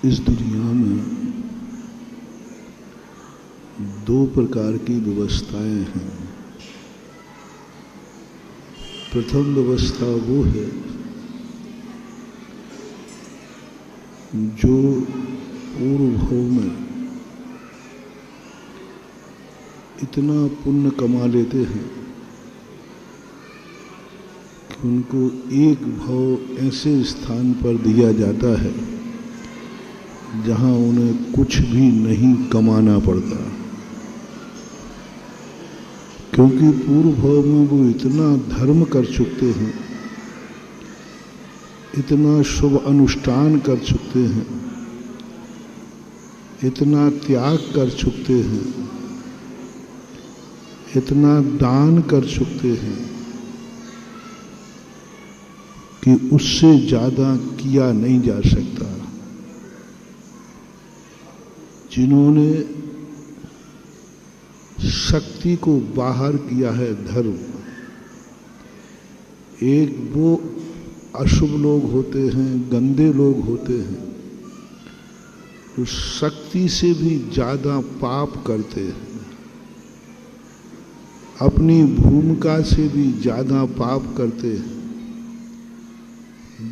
इस दुनिया में दो प्रकार की व्यवस्थाएं हैं। प्रथम व्यवस्था वो है जो पूर्व भव में इतना पुण्य कमा लेते हैं कि उनको एक भव ऐसे स्थान पर दिया जाता है जहां उन्हें कुछ भी नहीं कमाना पड़ता, क्योंकि पूर्व भव में वो इतना धर्म कर चुके हैं, इतना शुभ अनुष्ठान कर चुके हैं, इतना त्याग कर चुके हैं, इतना दान कर चुके हैं कि उससे ज्यादा किया नहीं जा सकता। जिन्होंने शक्ति को बाहर किया है धर्म, एक वो अशुभ लोग होते हैं, गंदे लोग होते हैं जो शक्ति से भी ज्यादा पाप करते हैं, अपनी भूमिका से भी ज्यादा पाप करते हैं।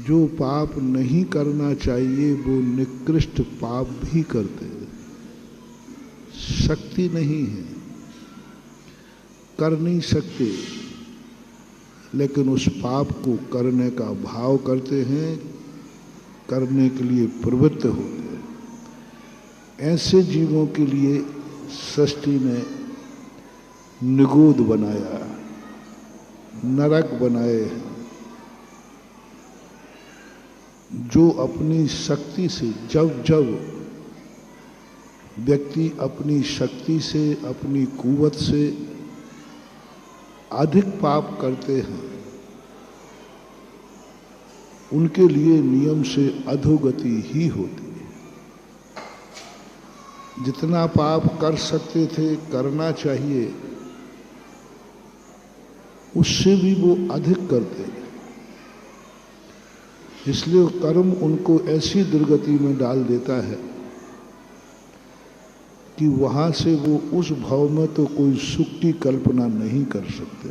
जो पाप नहीं करना चाहिए वो निकृष्ट पाप भी करते हैं। शक्ति नहीं है, कर नहीं सकते, लेकिन उस पाप को करने का भाव करते हैं, करने के लिए प्रवृत्त होते हैं। ऐसे जीवों के लिए सृष्टि ने निगोद बनाया, नरक बनाए हैं। जो अपनी शक्ति से जब व्यक्ति अपनी शक्ति से, अपनी कुवत से अधिक पाप करते हैं, उनके लिए नियम से अधोगति ही होती है। जितना पाप कर सकते थे, करना चाहिए, उससे भी वो अधिक करते हैं। इसलिए कर्म उनको ऐसी दुर्गति में डाल देता है कि वहां से वो उस भाव में तो कोई सुख की कल्पना नहीं कर सकते,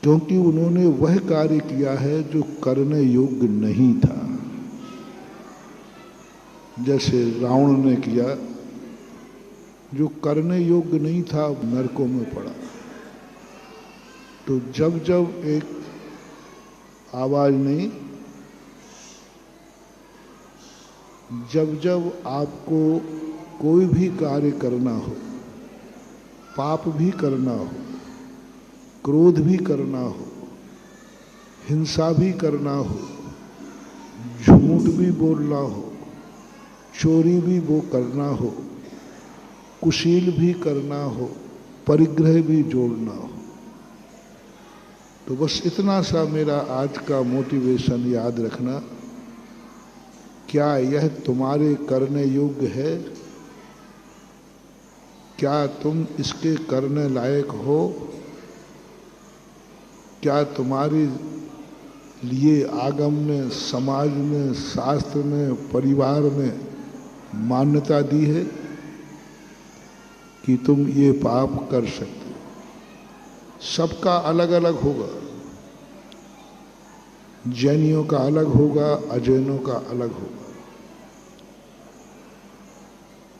क्योंकि उन्होंने वह कार्य किया है जो करने योग्य नहीं था। जैसे रावण ने किया, जो करने योग्य नहीं था, नरकों में पड़ा। तो जब एक आवाज नहीं, जब आपको कोई भी कार्य करना हो, पाप भी करना हो, क्रोध भी करना हो, हिंसा भी करना हो, झूठ भी बोलना हो, चोरी भी वो करना हो, कुशील भी करना हो, परिग्रह भी जोड़ना हो, तो बस इतना सा मेरा आज का मोटिवेशन याद रखना। क्या यह तुम्हारे करने योग्य है? क्या तुम इसके करने लायक हो? क्या तुम्हारे लिए आगम ने, समाज ने, शास्त्र ने, परिवार ने मान्यता दी है कि तुम ये पाप कर सकते? सबका अलग अलग होगा, जैनियों का अलग होगा, अजैनों का अलग होगा।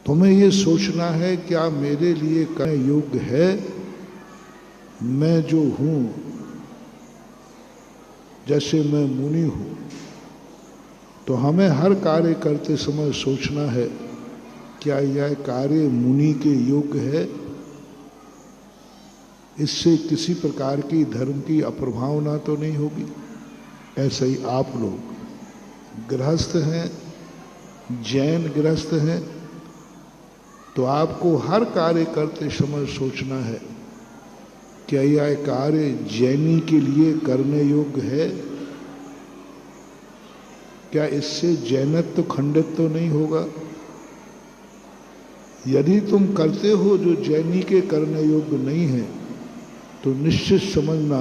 तुम्हें ये सोचना है क्या मेरे लिए करने योग्य है? मैं जो हूं, जैसे मैं मुनि हूं, तो हमें हर कार्य करते समय सोचना है क्या यह कार्य मुनि के योग्य है? इससे किसी प्रकार की धर्म की अप्रभावना तो नहीं होगी। ऐसे ही आप लोग गृहस्थ हैं, जैन गृहस्थ हैं, तो आपको हर कार्य करते समय सोचना है क्या यह कार्य जैनी के लिए करने योग्य है? क्या इससे जैनत्व खंडित तो नहीं होगा? यदि तुम करते हो जो जैनी के करने योग्य नहीं है, तो निश्चित समझना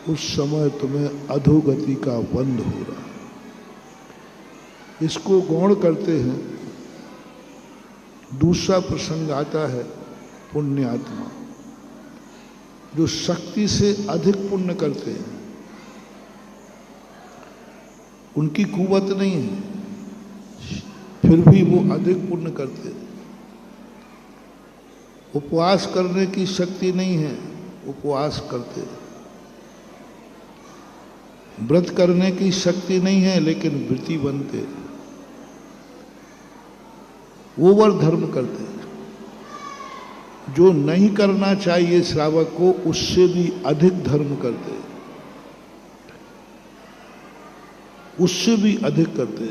उस समय तुम्हें अधोगति का बंध हो रहा। इसको गौण करते हैं। दूसरा प्रसंग आता है पुण्यात्मा, जो शक्ति से अधिक पुण्य करते हैं। उनकी कुवत नहीं है, फिर भी वो अधिक पुण्य करते हैं। उपवास करने की शक्ति नहीं है, उपवास करते हैं। व्रत करने की शक्ति नहीं है, लेकिन व्रती बनते, ओवर धर्म करते। जो नहीं करना चाहिए श्रावक को, उससे भी अधिक धर्म करते, उससे भी अधिक करते।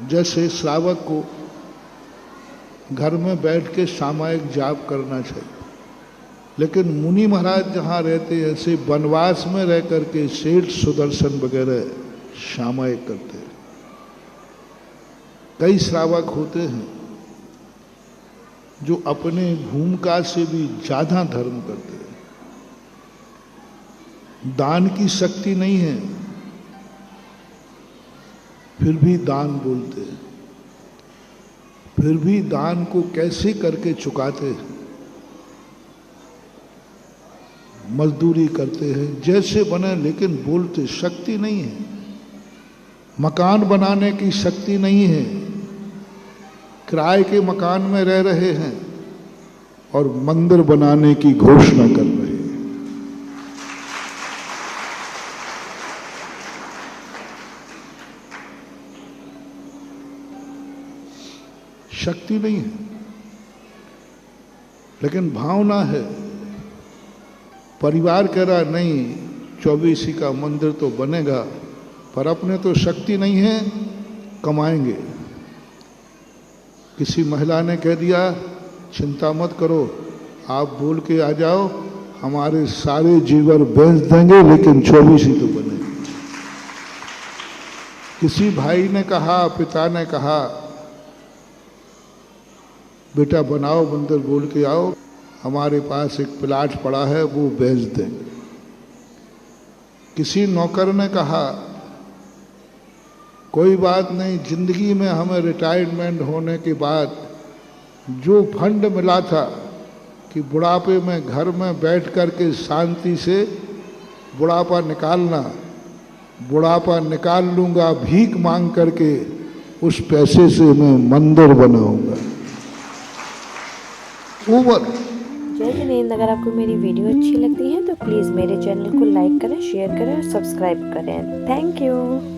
जैसे श्रावक को घर में बैठ के सामायिक जाप करना चाहिए, लेकिन मुनि महाराज जहाँ रहते हैं, ऐसे वनवास में रह करके सेठ सुदर्शन वगैरह सामायिक करते हैं। कई श्रावक होते हैं जो अपने भूमिका से भी ज्यादा धर्म करते हैं। दान की शक्ति नहीं है, फिर भी दान बोलते हैं, फिर भी दान को कैसे करके चुकाते हैं। मजदूरी करते हैं जैसे बने, लेकिन बोलते, शक्ति नहीं है। मकान बनाने की शक्ति नहीं है, किराए के मकान में रह रहे हैं और मंदिर बनाने की घोषणा कर रहे हैं। शक्ति नहीं है, लेकिन भावना है। परिवार कह रहा नहीं, 24 का मंदिर तो बनेगा, पर अपने तो शक्ति नहीं है, कमाएंगे। किसी महिला ने कह दिया, चिंता मत करो, आप बोल के आ जाओ, हमारे सारे जीवर बेच देंगे, लेकिन 24 तो बनेंगे। किसी भाई ने कहा, पिता ने कहा, बेटा बनाओ मंदिर, बोल के आओ, हमारे पास एक प्लाट पड़ा है, वो बेच देंगे। किसी नौकर ने कहा, कोई बात नहीं, जिंदगी में हमें रिटायरमेंट होने के बाद जो फंड मिला था कि बुढ़ापे में घर में बैठ कर के शांति से बुढ़ापा निकालना, बुढ़ापा निकाल लूँगा भीख मांग करके, उस पैसे से मैं मंदिर बनाऊंगा। ओवर। जय जिनेंद्र। अगर आपको मेरी वीडियो अच्छी लगती है तो प्लीज़ मेरे चैनल को लाइक करें, शेयर करें और सब्सक्राइब करें। Thank you.